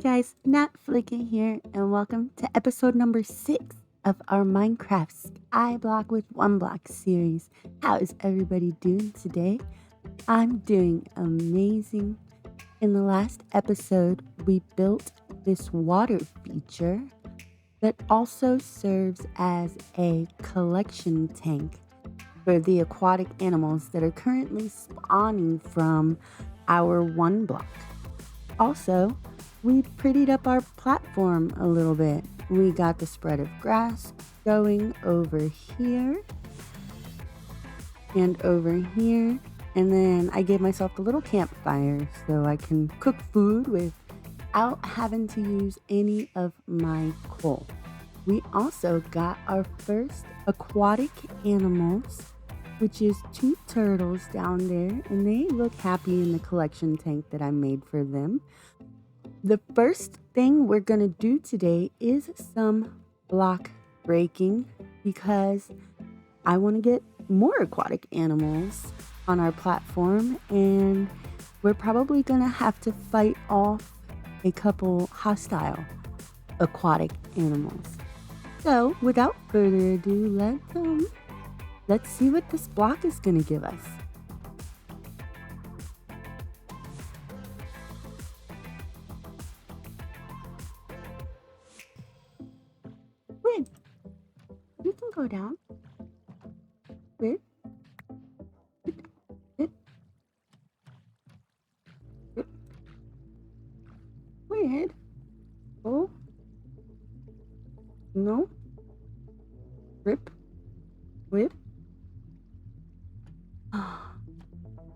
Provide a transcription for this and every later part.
guys, Nat Flicking here, and welcome to episode number 6 of our Minecraft Skyblock with One Block series. How is everybody doing today? I'm doing amazing. In the last episode, we built this water feature that also serves as a collection tank for the aquatic animals that are currently spawning from our one block. Also, we prettied up our platform a little bit. We got the spread of grass going over here and over here. And then I gave myself a little campfire so I can cook food without having to use any of my coal. We also got our first aquatic animals, which is 2 turtles down there, and they look happy in the collection tank that I made for them. The first thing we're going to do today is some block breaking because I want to get more aquatic animals on our platform, and we're probably going to have to fight off a couple hostile aquatic animals. So without further ado, let's see what this block is going to give us. Squid, you can go down. Squid. Squid. Oh. No. Rip. Squid.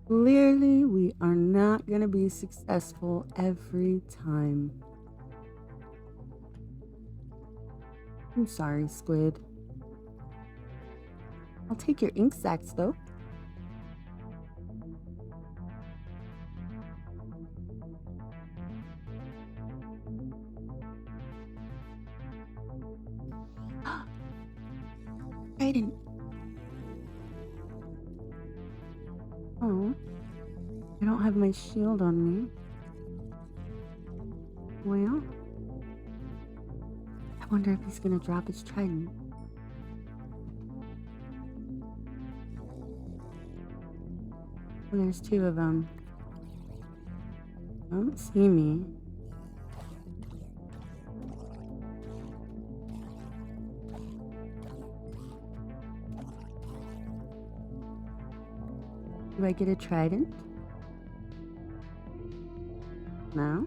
Clearly, we are not going to be successful every time. I'm sorry, Squid. I'll take your ink sacs, though. Trident. Oh, I don't have my shield on me. Well, I wonder if he's gonna drop his trident. Well, there's 2 of them. Don't see me. Do I get a trident? No?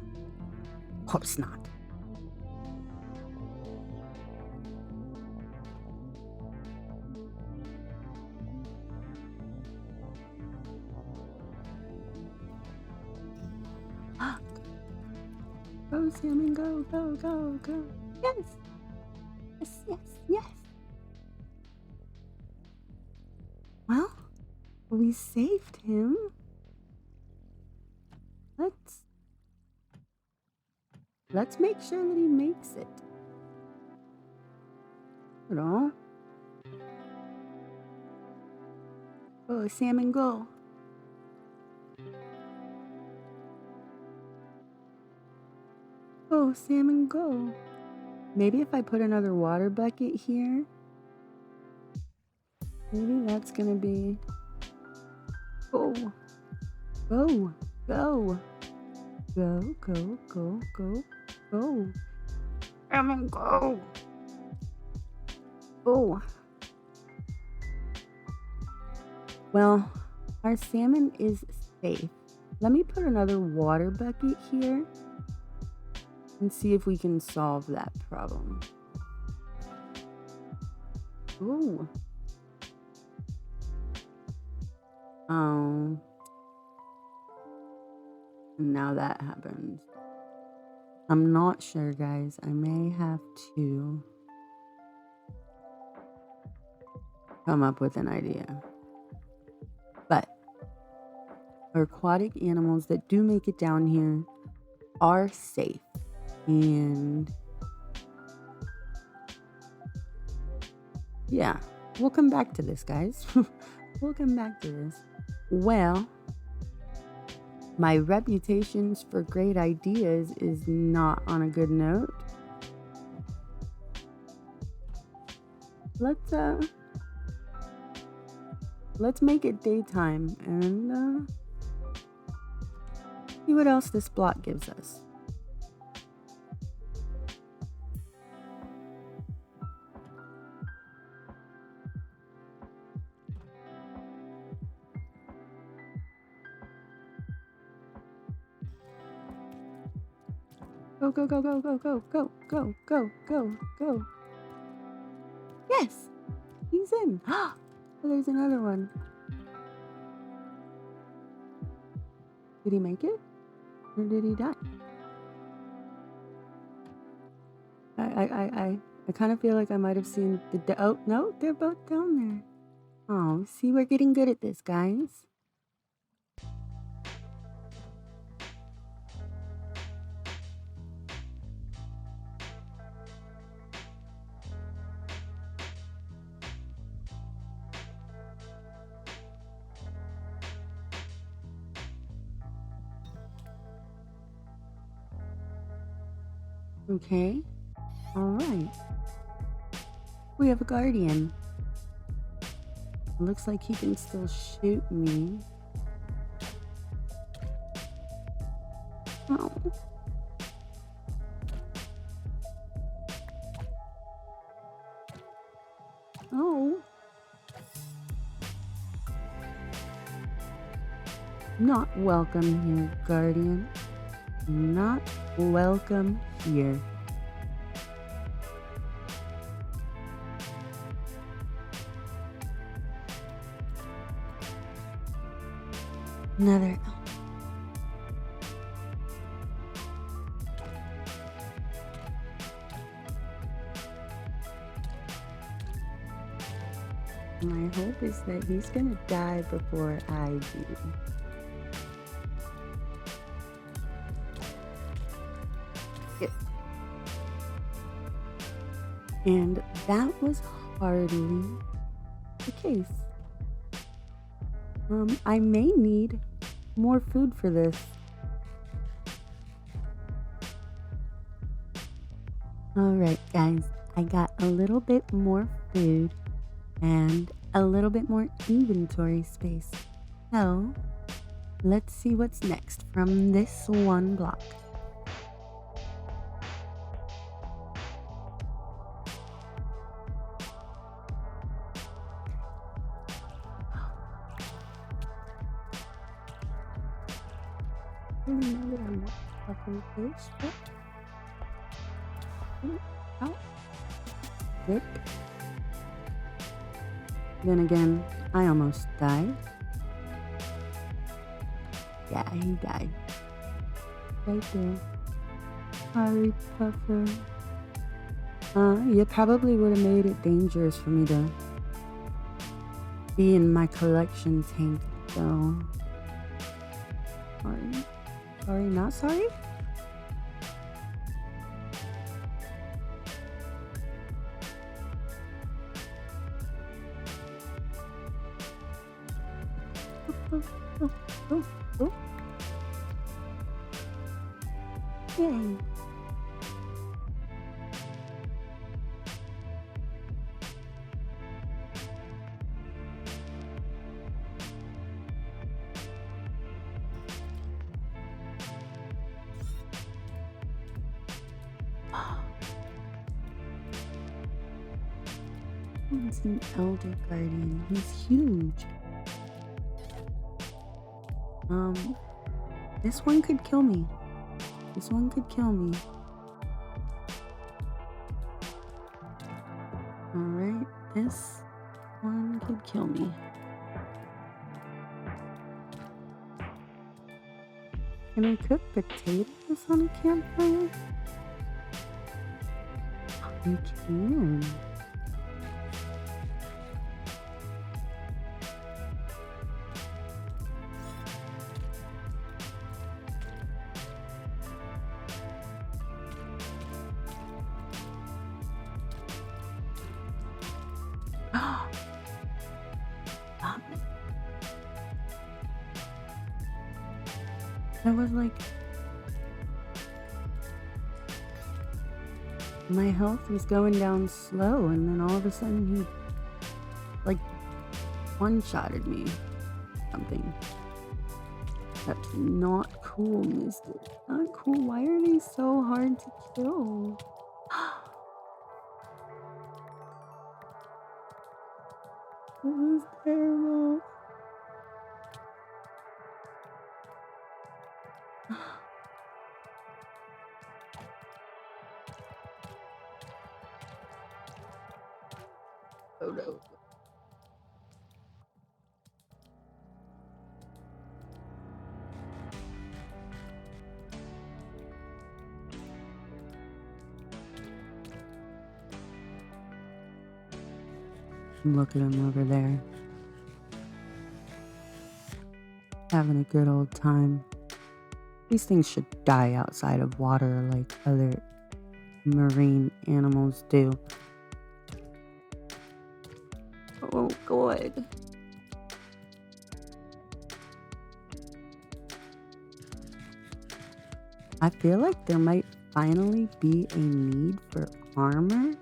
Of course not. Go, salmon, go, go, go, go. Yes! Yes, yes, yes. Well, we saved him. Let's make sure that he makes it. Hold on. Oh, salmon, go. Oh, salmon, go. Maybe if I put another water bucket here, maybe that's gonna be... Go. Go. Go. Go, go, go, go, go. Salmon, go. Go. Well, our salmon is safe. Let me put another water bucket here and see if we can solve that problem. Ooh. Oh. Now that happens. I'm not sure, guys. I may have to come up with an idea. But our aquatic animals that do make it down here are safe. And yeah, we'll come back to this, guys. We'll come back to this. Well, My reputations for great ideas is not on a good note. Let's make it daytime and see what else this block gives us. Go, go, go, go, go, go, go, go, go, go, go. Yes, he's in. Oh, there's another one. Did he make it? Or did he die? I kind of feel like I might have seen the... Oh, no, they're both down there. Oh, see, we're getting good at this, guys. Okay. All right. We have a guardian. Looks like he can still shoot me. Oh. Oh. Not welcome here, guardian. Not welcome here. Another. My hope is that he's gonna die before I do. Yep. And that was hardly the case. I may need more food for this. Alright guys, I got a little bit more food and a little bit more inventory space. So, let's see what's next from this one block. Rip. Then again, I almost died. Yeah, he died. Right there. Sorry, Puffer. You probably would have made it dangerous for me to be in my collection tank, so... Sorry. Sorry, not sorry? Oh. Yay. He's an elder guardian. He's huge. This one could kill me. This one could kill me. Alright, this one could kill me. Can I cook potatoes on a campfire? You can. I was like, my health was going down slow, and then all of a sudden he like one-shotted me. Something. That's not cool, mister. Not cool. Why are they so hard to kill? This is terrible. Oh no. Look at him over there. Having a good old time. These things should die outside of water like other marine animals do. Oh, God. I feel like there might finally be a need for armor.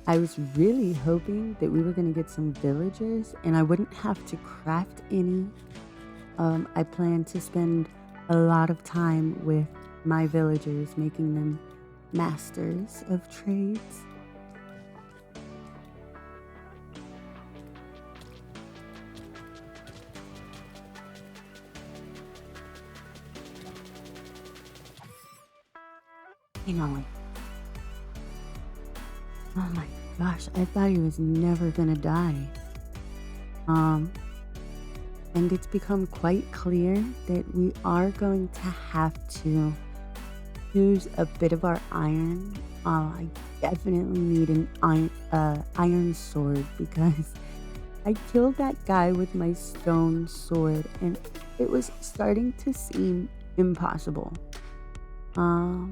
I was really hoping that we were going to get some villagers and I wouldn't have to craft any. I plan to spend a lot of time with my villagers, making them masters of trades. Hang on. Oh my gosh, I thought he was never gonna die. And it's become quite clear that we are going to have to use a bit of our iron. I definitely need an iron sword because I killed that guy with my stone sword and it was starting to seem impossible. So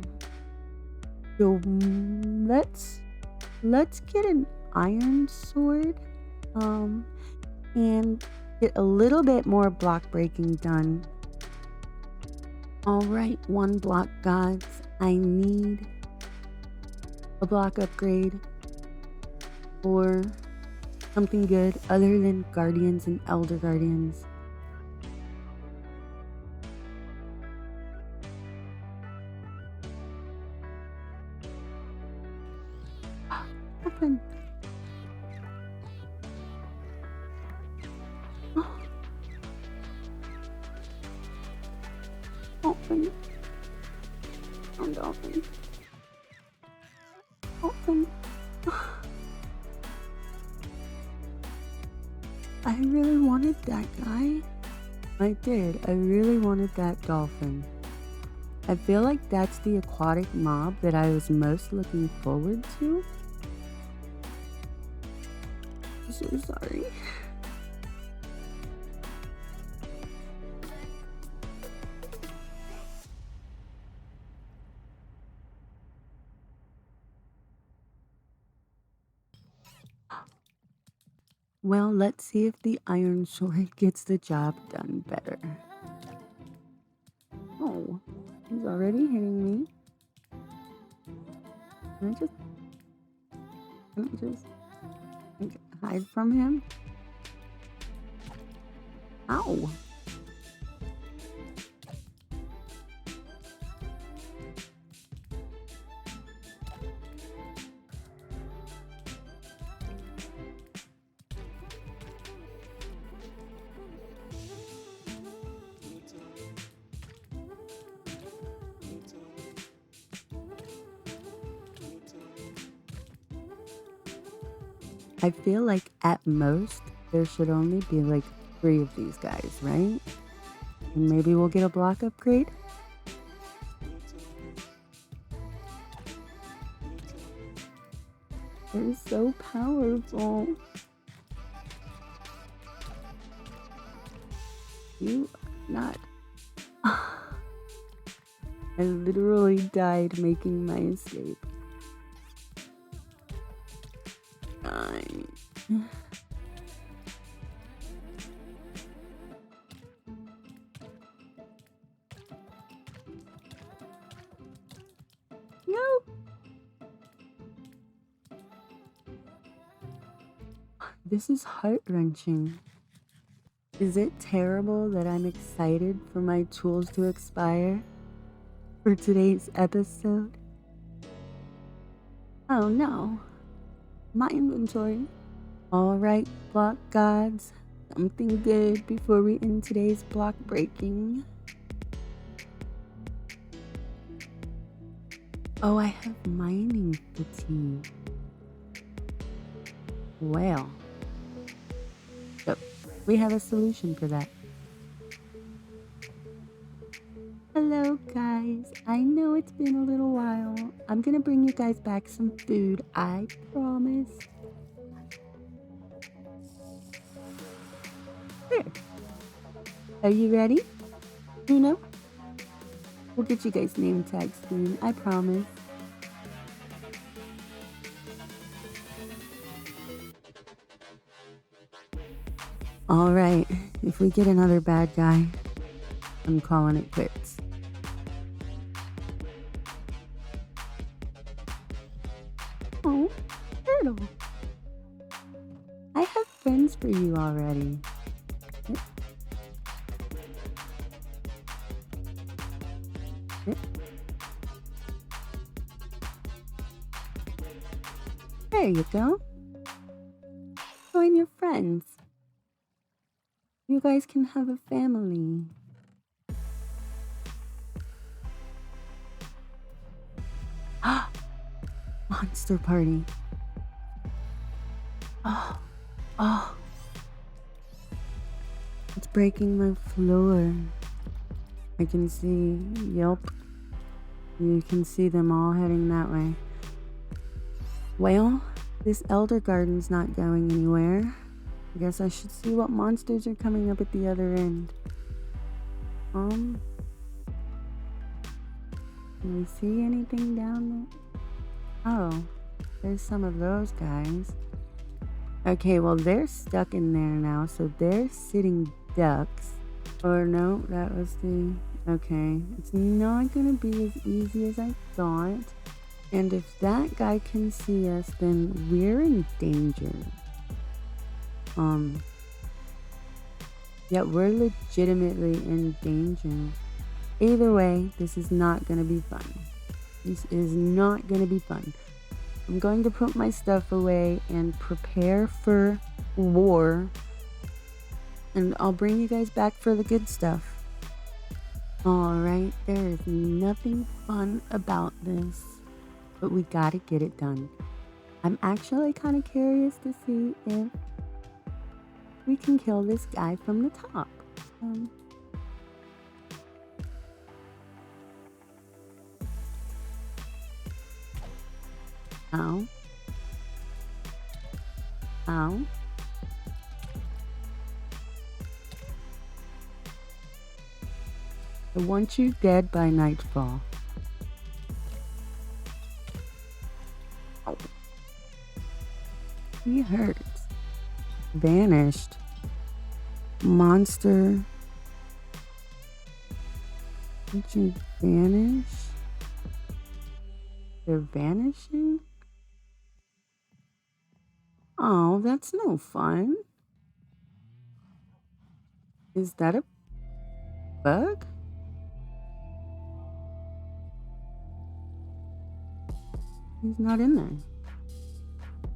let's get an iron sword and get a little bit more block breaking done. All right, one block gods, I need a block upgrade or something good other than guardians and elder guardians. Open. Open. And open. Open. I really wanted that guy. I did. I really wanted that dolphin. I feel like that's the aquatic mob that I was most looking forward to. I'm so sorry. Well, let's see if the iron sword gets the job done better. Oh, he's already hitting me. Can I just hide from him? Ow. I feel like at most there should only be like 3 of these guys, right? And maybe we'll get a block upgrade. They're so powerful. You are not. I literally died making my escape. This is heart-wrenching. Is it terrible that I'm excited for my tools to expire for today's episode? Oh no, my inventory. All right, block gods, something good before we end today's block breaking. Oh, I have mining fatigue. Well, so we have a solution for that. Hello guys, I know it's been a little while. I'm gonna bring you guys back some food, I promise. Here. Are you ready? Uno? We'll get you guys name tags soon, I promise. Alright, if we get another bad guy, I'm calling it quits. Oh, turtle. I have friends for you already. There you go. Join your friends. You guys can have a family. Monster party. Oh. It's breaking my floor. I can see, yep. You can see them all heading that way. Well, this elder garden's not going anywhere. I guess I should see what monsters are coming up at the other end. Can we see anything down there? Oh, there's some of those guys. Okay, well, they're stuck in there now, so they're sitting ducks. Or no, that was the... Okay, it's not gonna be as easy as I thought. And if that guy can see us, then we're in danger. Yeah, we're legitimately in danger. Either way, this is not gonna be fun. This is not gonna be fun. I'm going to put my stuff away and prepare for war. And I'll bring you guys back for the good stuff. Alright, there is nothing fun about this. But we gotta get it done. I'm actually kind of curious to see if we can kill this guy from the top. Ow. Ow. I want you dead by nightfall. Oh. He hurts. Vanished. Monster. Did you vanish? They're vanishing? Oh, that's no fun. Is that a bug? He's not in there.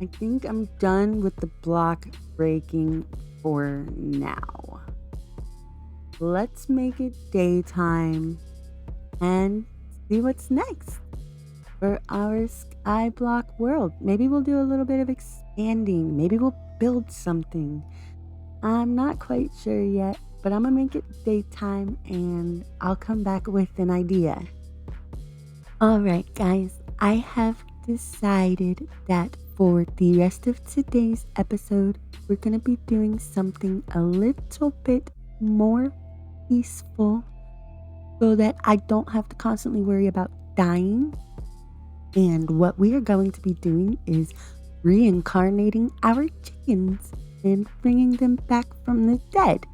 I think I'm done with the block breaking for now. Let's make it daytime and see what's next for our Skyblock world. Maybe we'll do a little bit of expanding. Maybe we'll build something. I'm not quite sure yet, but I'm gonna make it daytime and I'll come back with an idea. Alright guys, I have decided that for the rest of today's episode, we're going to be doing something a little bit more peaceful so that I don't have to constantly worry about dying. And what we are going to be doing is reincarnating our chickens and bringing them back from the dead.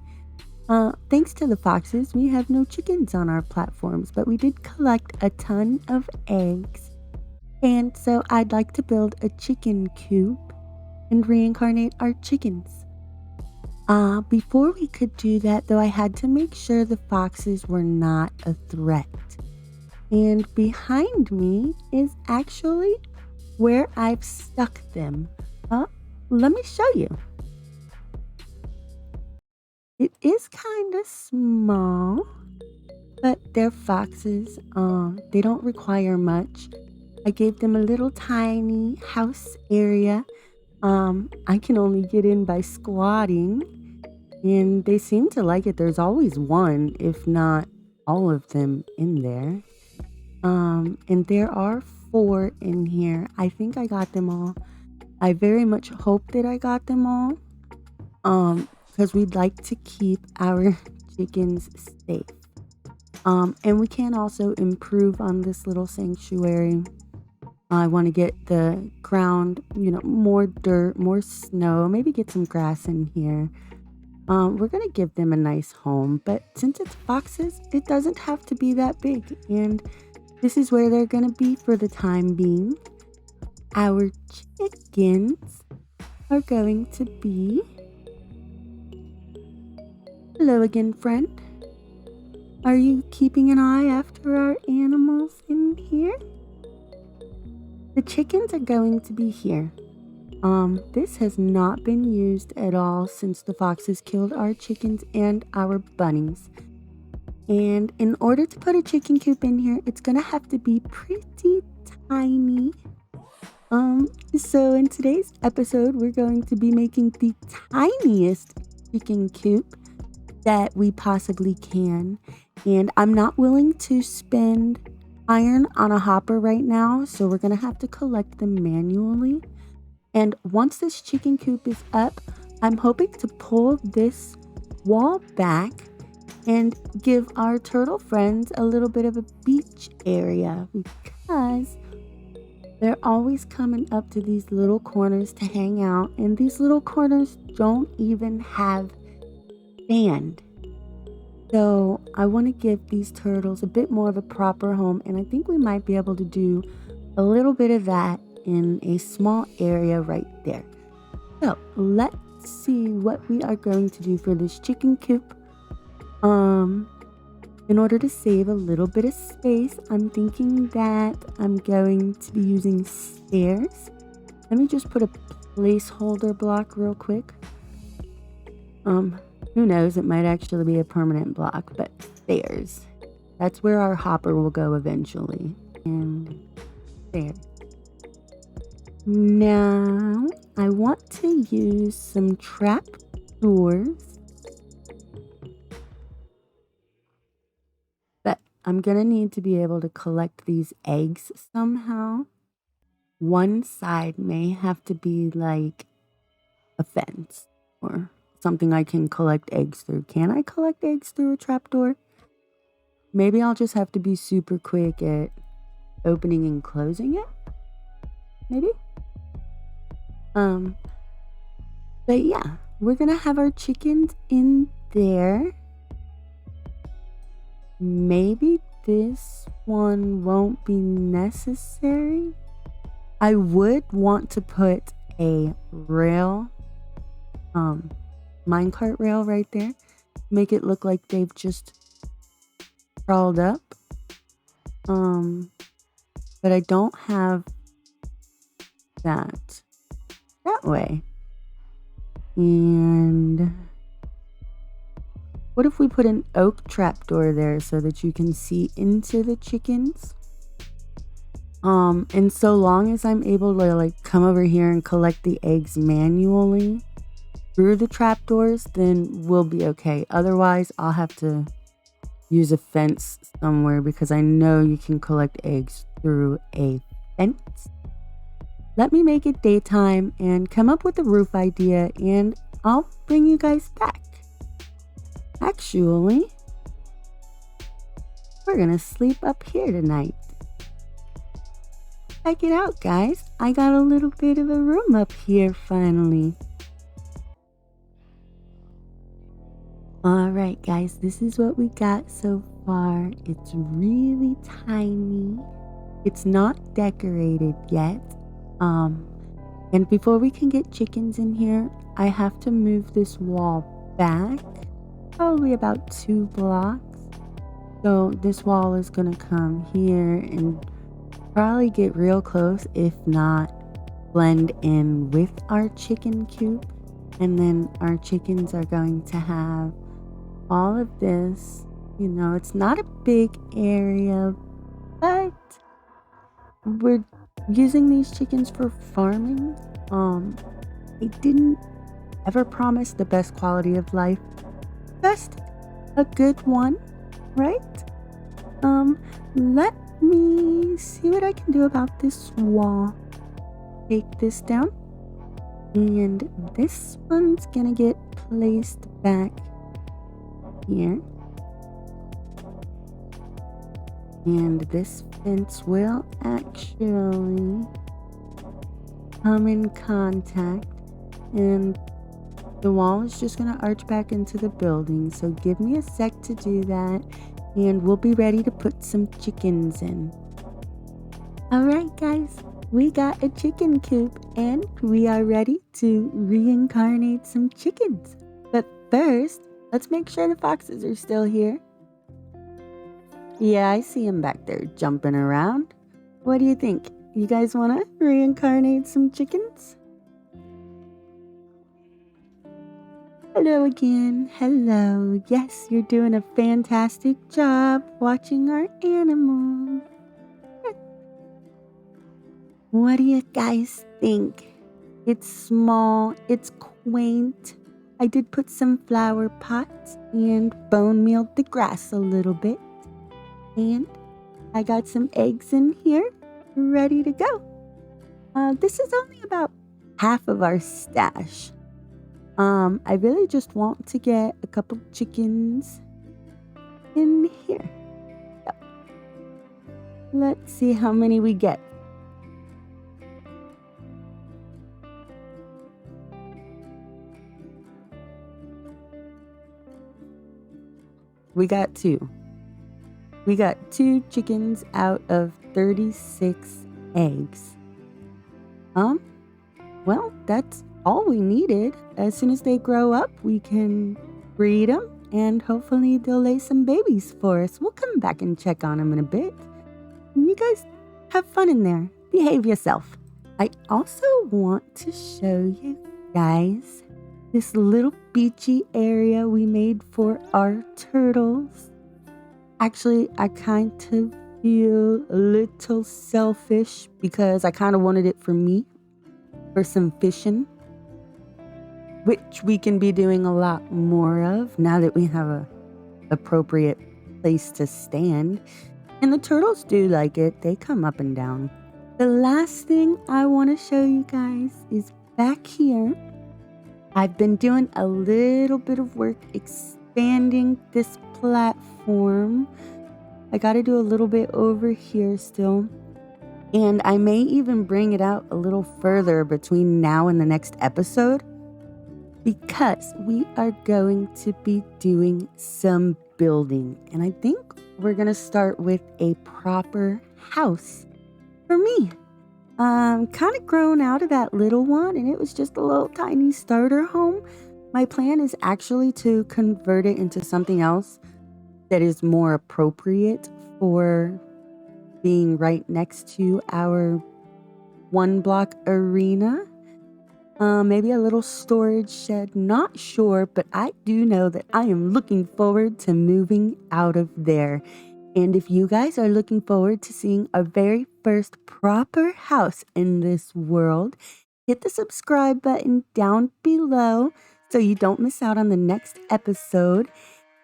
Thanks to the foxes, we have no chickens on our platforms, but we did collect a ton of eggs. And so I'd like to build a chicken coop and reincarnate our chickens. Before we could do that, though, I had to make sure the foxes were not a threat. And behind me is actually where I've stuck them. Let me show you. It is kind of small, but they're foxes. They don't require much. I gave them a little tiny house area. I can only get in by squatting, and they seem to like it. There's always one, if not all of them in there. And there are 4 in here. I think I got them all. I very much hope that I got them all. Because we'd like to keep our chickens safe. And we can also improve on this little sanctuary. I want to get the ground, more dirt, more snow, maybe get some grass in here. We're going to give them a nice home, but since it's foxes, it doesn't have to be that big. And this is where they're going to be for the time being. Our chickens are going to be... Hello again, friend. Are you keeping an eye after our animals in here? The chickens are going to be here. This has not been used at all since the foxes killed our chickens and our bunnies. And in order to put a chicken coop in here, it's gonna have to be pretty tiny. So in today's episode, we're going to be making the tiniest chicken coop that we possibly can. And I'm not willing to spend iron on a hopper right now, so we're gonna have to collect them manually. And once this chicken coop is up, I'm hoping to pull this wall back and give our turtle friends a little bit of a beach area, because they're always coming up to these little corners to hang out, and these little corners don't even have sand. So I want to give these turtles a bit more of a proper home, and I think we might be able to do a little bit of that in a small area right there. So let's see what we are going to do for this chicken coop. In order to save a little bit of space, I'm thinking that I'm going to be using stairs. Let me just put a placeholder block real quick. Who knows, it might actually be a permanent block, but stairs. That's where our hopper will go eventually. And there. Now, I want to use some trap doors. But I'm going to need to be able to collect these eggs somehow. One side may have to be like a fence or something I can collect eggs through. Can I collect eggs through a trapdoor? Maybe I'll just have to be super quick at opening and closing it. Maybe? But yeah, we're gonna have our chickens in there. Maybe this one won't be necessary. I would want to put a rail, minecart rail right there. Make it look like they've just crawled up. But I don't have that way. And what if we put an oak trapdoor there so that you can see into the chickens? And so long as I'm able to like come over here and collect the eggs manually through the trapdoors, then we'll be okay. Otherwise, I'll have to use a fence somewhere because I know you can collect eggs through a fence. Let me make it daytime and come up with a roof idea, and I'll bring you guys back. Actually, we're gonna sleep up here tonight. Check it out, guys. I got a little bit of a room up here finally. Alright guys, this is what we got so far. It's really tiny. It's not decorated yet. And before we can get chickens in here, I have to move this wall back, probably about 2 blocks. So this wall is gonna come here and probably get real close, if not blend in with our chicken coop. And then our chickens are going to have all of this. You know, it's not a big area, but we're using these chickens for farming. I didn't ever promise the best quality of life, just a good one, right? Let me see what I can do about this wall. Take this down, and this one's gonna get placed back here. And this fence will actually come in contact, and the wall is just going to arch back into the building. So give me a sec to do that, and we'll be ready to put some chickens in. All right, guys, we got a chicken coop, and we are ready to reincarnate some chickens. But first, let's make sure the foxes are still here. Yeah, I see him back there jumping around. What do you think? You guys want to reincarnate some chickens? Hello again. Hello. Yes, you're doing a fantastic job watching our animals. What do you guys think? It's small. It's quaint. I did put some flower pots and bone mealed the grass a little bit. And I got some eggs in here, ready to go. This is only about half of our stash. I really just want to get a couple chickens in here. So, let's see how many we get. We got 2. We got 2 chickens out of 36 eggs. Well, that's all we needed. As soon as they grow up, we can breed them, and hopefully they'll lay some babies for us. We'll come back and check on them in a bit. You guys have fun in there. Behave yourself. I also want to show you guys this little beachy area we made for our turtles. Actually, I kind of feel a little selfish because I kind of wanted it for me, for some fishing, which we can be doing a lot more of now that we have a appropriate place to stand. And the turtles do like it. They come up and down. The last thing I want to show you guys is back here. I've been doing a little bit of work expanding this platform. I got to do a little bit over here still. And I may even bring it out a little further between now and the next episode, because we are going to be doing some building. And I think we're going to start with a proper house for me. Kind of grown out of that little one, and it was just a little tiny starter home. My plan is actually to convert it into something else that is more appropriate for being right next to our one block arena. Maybe a little storage shed, not sure, but I do know that I am looking forward to moving out of there. And if you guys are looking forward to seeing our very first proper house in this world, hit the subscribe button down below so you don't miss out on the next episode.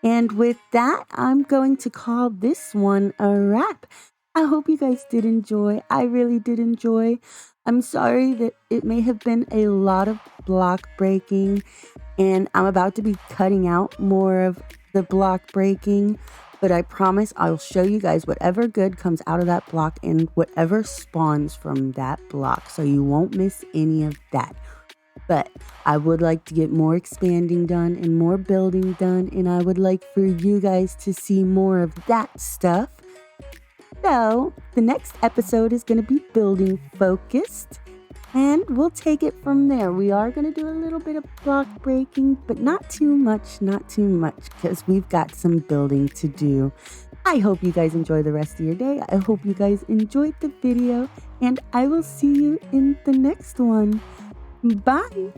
And with that, I'm going to call this one a wrap. I hope you guys did enjoy. I really did enjoy. I'm sorry that it may have been a lot of block breaking, and I'm about to be cutting out more of the block breaking, but I promise I'll show you guys whatever good comes out of that block and whatever spawns from that block, so you won't miss any of that. But I would like to get more expanding done and more building done, and I would like for you guys to see more of that stuff. So the next episode is going to be building focused. And we'll take it from there. We are going to do a little bit of block breaking, but not too much, because we've got some building to do. I hope you guys enjoy the rest of your day. I hope you guys enjoyed the video, and I will see you in the next one. Bye.